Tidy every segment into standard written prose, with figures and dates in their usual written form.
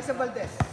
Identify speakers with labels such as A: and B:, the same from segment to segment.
A: Liza Valdez.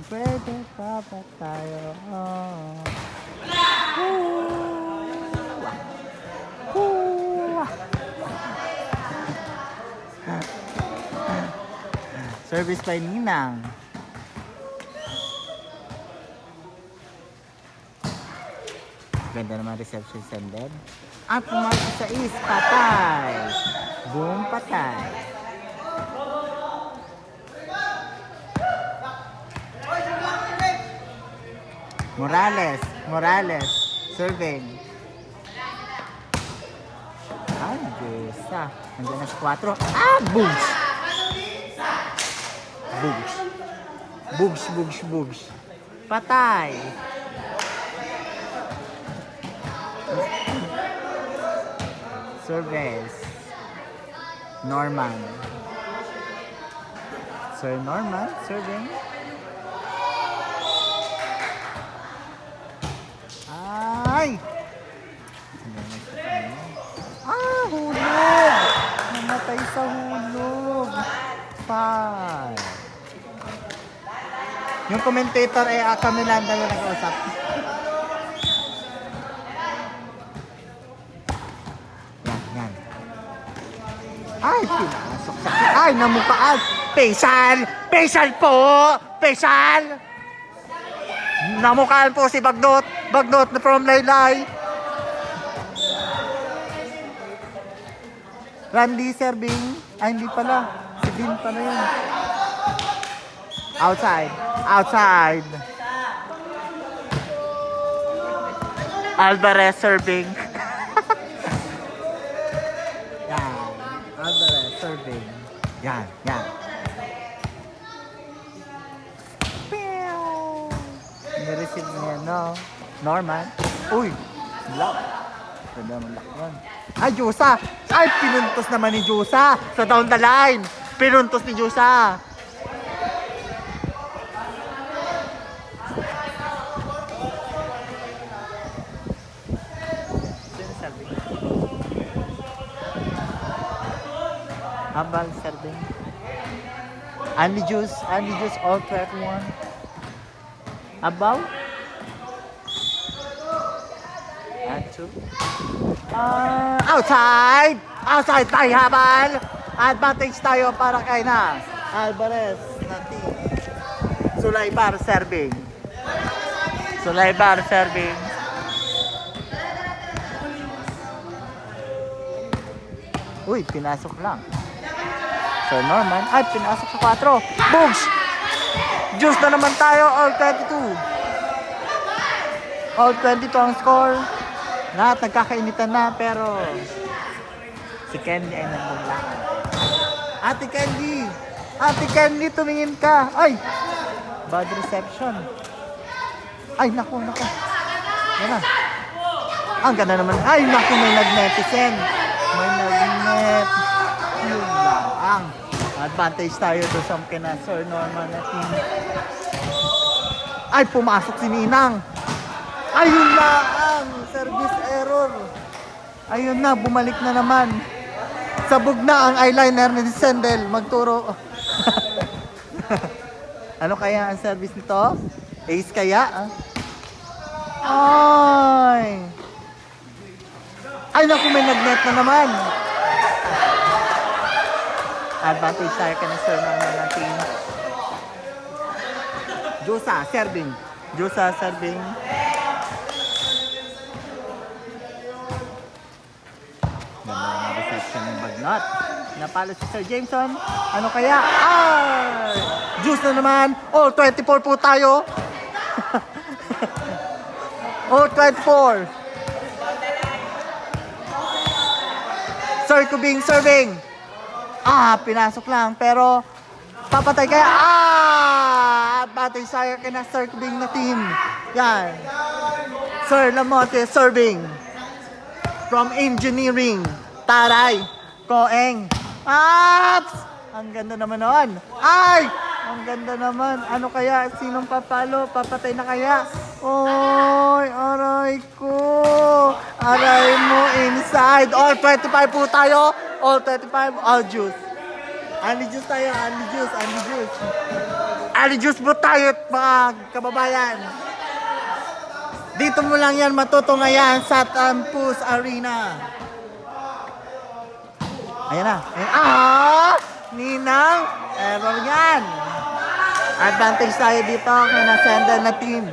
A: Pwede pa ba tayo? Service by Ninang. Ganda naman reception sended. At pumasok sa is, patay. Boom, patay. Morales, serving. Ay, Diyesa. Nandiyan na sa 4. Ah, boogs! Bugs. Patay. Service. Norman. Sir Norman, serving. Ay! Hulog! Namatay sa hulog. 5. Yung commentator ay kami lang na nag-usap. Yan. Ay, pinasok sa... Ay, namukaan! Pesal po! Pesal! Namukaan po si Bagnot from Laylay. Randy serving. Ay, hindi pala. Si Dean pala yun. Outside. Alvarez serving. Yan. Alvarez serving. Yan. Nireceive niya, no? Norman. Uy! Block. Ganda naman lock yun. Ay, Jusa! Ay, pinuntos naman ni Jusa sa down the line. Pinuntos ni Jusa. Habang serving. Andy Juice, all 21. About? And 2. Outside tayo habal. Advantage tayo para kay na Alvarez na team. Sulaybar serving. Uy, pinasok lang. Sir Norman, ay pinasok sa 4. Bugs! Juice na naman tayo, all 22. All 22 ang score. Lahat nagkakainitan na, pero si Candy ay nagmaglakan. Ate Candy, tumingin ka. Ay! Bad reception. Ay, naku. Yan na. Ang ganda naman. Ay, naku, may nag-netizen. Yun lang. Advantage tayo doon sa kina Sir Norman na team. Ay, pumasok si Ninang. Ayun lang. Service error. Ayun na, bumalik na naman. Sabog na ang eyeliner ni Sendel. Magturo. Ano kaya ang service nito? Ace kaya? Ay, naku, may nag-net na naman. Advantage tayo ka na Sir Norman na team. Jusa serving. Ganda ng reception ng Bagnot. Napalo si Sir Jameson. Ano kaya? Juice na naman. All 24 po tayo. All 24. Sir Kubing serving. Pinasok lang. Pero, papatay kaya. Advantage tayo kina Sir Kubing na team. Yan. Sir Lamote serving. From engineering. Taray. Koeng. Ang ganda naman nun. Ang ganda naman. Ano kaya? Sinong papalo? Papatay na kaya? Aray ko. Aray mo inside. All 25 po tayo. All 25. All juice. Only juice tayo. Only juice. Ali Juice Boot tayo mga kababayan. Dito mo lang yan matutungayan sa Tampus Arena. Ayan na. Ninang. Error yan. Advantage tayo dito kaya na-sender na team.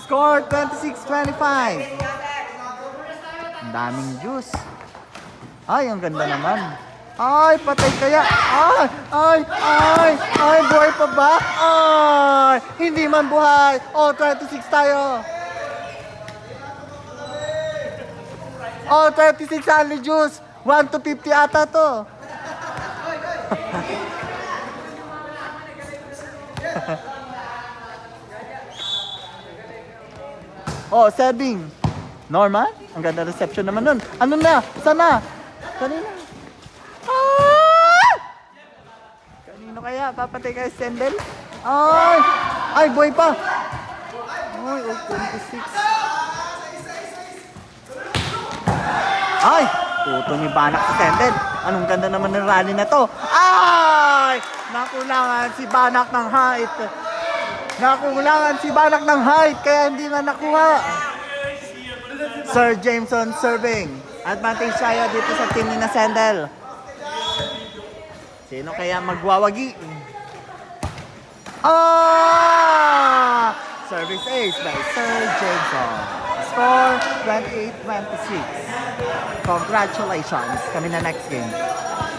A: Score 26-25. Ang daming juice. Ay, ang ganda naman. Ay, patay kaya. Ay, buhay pa ba? Ay, hindi man buhay. Oh, 26 tayo. Oh, 36 only juice. 1 to 50 ata to. Oh, serving. Normal? Ang ganda reception naman nun. Ano na? Sana? Kanina. Kanino kaya? Papatay kayo sendel? Ay, boy pa. Ay, 26. Ay, puto ni Banak sa sendel. Anong ganda naman ng rally na to. Ay! Nakulangan si Banak ng height. Nakulangan si Banak ng height kaya hindi na nakuha. Sir Jameson serving. Advantage tayo dito sa team ni na Sendel. Sino kaya magwawagi? Service ace by Sir Jameson. Score 28-26. Congratulations. Kami na next game.